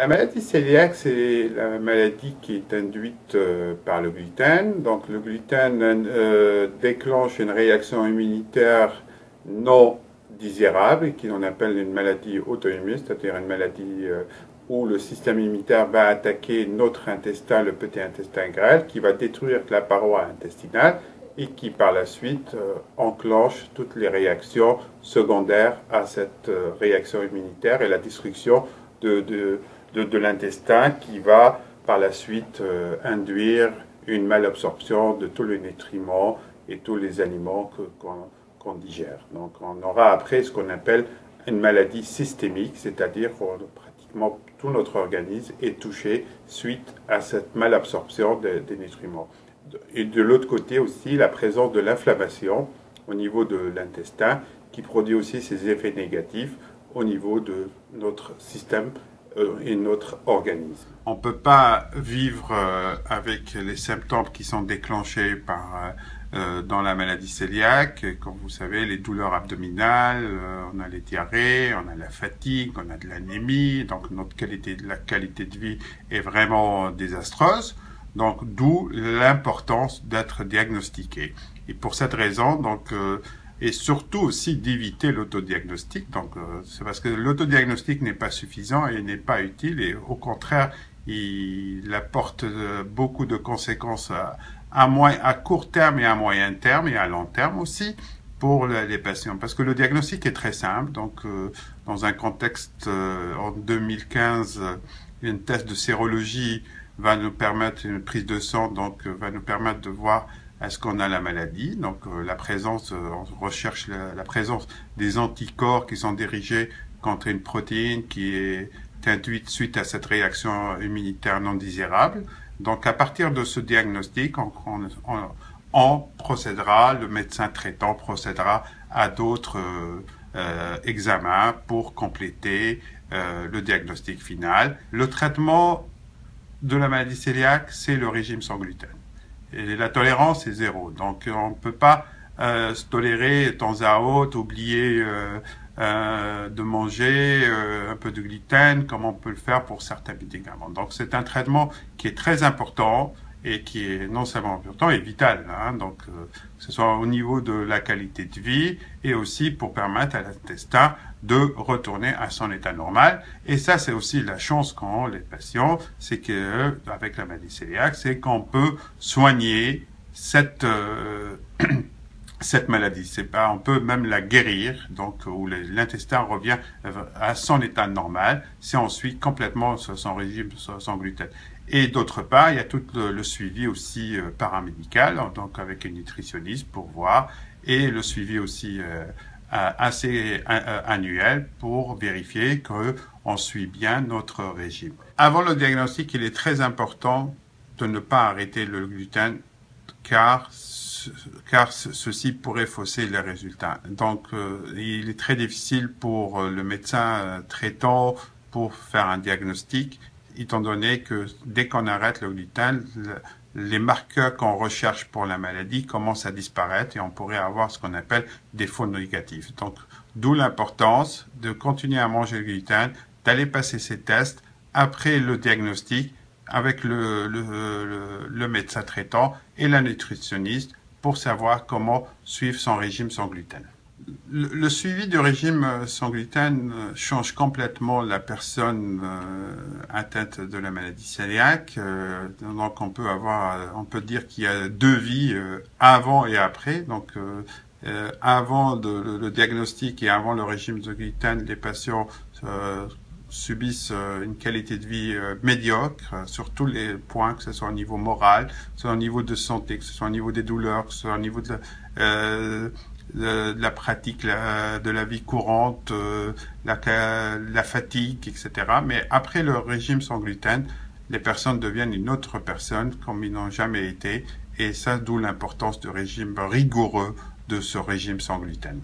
La maladie cœliaque, c'est la maladie qui est induite par le gluten. Donc le gluten déclenche une réaction immunitaire non désirable, qui on appelle une maladie auto-immune, c'est-à-dire une maladie où le système immunitaire va attaquer notre intestin, le petit intestin grêle, qui va détruire la paroi intestinale et qui par la suite enclenche toutes les réactions secondaires à cette réaction immunitaire et la destruction de l'intestin qui va par la suite induire une malabsorption de tous les nutriments et tous les aliments qu'on digère. Donc on aura après ce qu'on appelle une maladie systémique, c'est-à-dire que pratiquement tout notre organisme est touché suite à cette malabsorption des nutriments. Et de l'autre côté aussi, la présence de l'inflammation au niveau de l'intestin qui produit aussi ses effets négatifs au niveau de notre système et notre organisme. On ne peut pas vivre avec les symptômes qui sont déclenchés dans la maladie cœliaque. Comme vous savez, les douleurs abdominales, on a les diarrhées, on a la fatigue, on a de l'anémie, donc la qualité de vie est vraiment désastreuse. Donc, d'où l'importance d'être diagnostiqué. Et pour cette raison, et surtout aussi d'éviter l'autodiagnostic. Donc, c'est parce que l'autodiagnostic n'est pas suffisant et n'est pas utile. Et au contraire, il apporte beaucoup de conséquences à court terme et à moyen terme et à long terme aussi pour les patients. Parce que le diagnostic est très simple. Donc, dans un contexte en 2015, une test de sérologie va nous permettre une prise de sang, donc va nous permettre de voir est-ce qu'on a la maladie. Donc la présence, on recherche la présence des anticorps qui sont dirigés contre une protéine qui est induite suite à cette réaction immunitaire non désirable. Donc à partir de ce diagnostic, on procédera, le médecin traitant procédera à d'autres examens pour compléter le diagnostic final. Le traitement de la maladie cœliaque, c'est le régime sans gluten. Et la tolérance est 0. Donc, on ne peut pas se tolérer de temps à autre, oublier de manger un peu de gluten, comme on peut le faire pour certains médicaments. Donc, c'est un traitement qui est très important et qui est non seulement important, et vital. Donc, que ce soit au niveau de la qualité de vie et aussi pour permettre à l'intestin de retourner à son état normal. Et ça, c'est aussi la chance qu'ont les patients, c'est que avec la maladie cœliaque, c'est qu'on peut soigner cette maladie. On peut même la guérir, donc où l'intestin revient à son état normal si on suit complètement son régime sans gluten. Et d'autre part, il y a tout le suivi aussi paramédical, donc avec une nutritionniste pour voir, et le suivi aussi assez annuel pour vérifier qu'on suit bien notre régime. Avant le diagnostic, il est très important de ne pas arrêter le gluten car ceci pourrait fausser les résultats. Donc, il est très difficile pour le médecin traitant pour faire un diagnostic, étant donné que dès qu'on arrête le gluten, les marqueurs qu'on recherche pour la maladie commencent à disparaître et on pourrait avoir ce qu'on appelle des faux négatifs. Donc, d'où l'importance de continuer à manger le gluten, d'aller passer ces tests après le diagnostic avec le médecin traitant et la nutritionniste pour savoir comment suivre son régime sans gluten. Le suivi du régime sans gluten change complètement la personne atteinte de la maladie cœliaque. Donc on peut dire qu'il y a deux vies avant et après. Donc avant le diagnostic et avant le régime de gluten, les patients subissent une qualité de vie médiocre sur tous les points, que ce soit au niveau moral, que ce soit au niveau de santé, que ce soit au niveau des douleurs, que ce soit au niveau de la pratique de la vie courante, la fatigue, etc. Mais après le régime sans gluten, les personnes deviennent une autre personne comme ils n'ont jamais été. Et ça, d'où l'importance du régime rigoureux de ce régime sans gluten.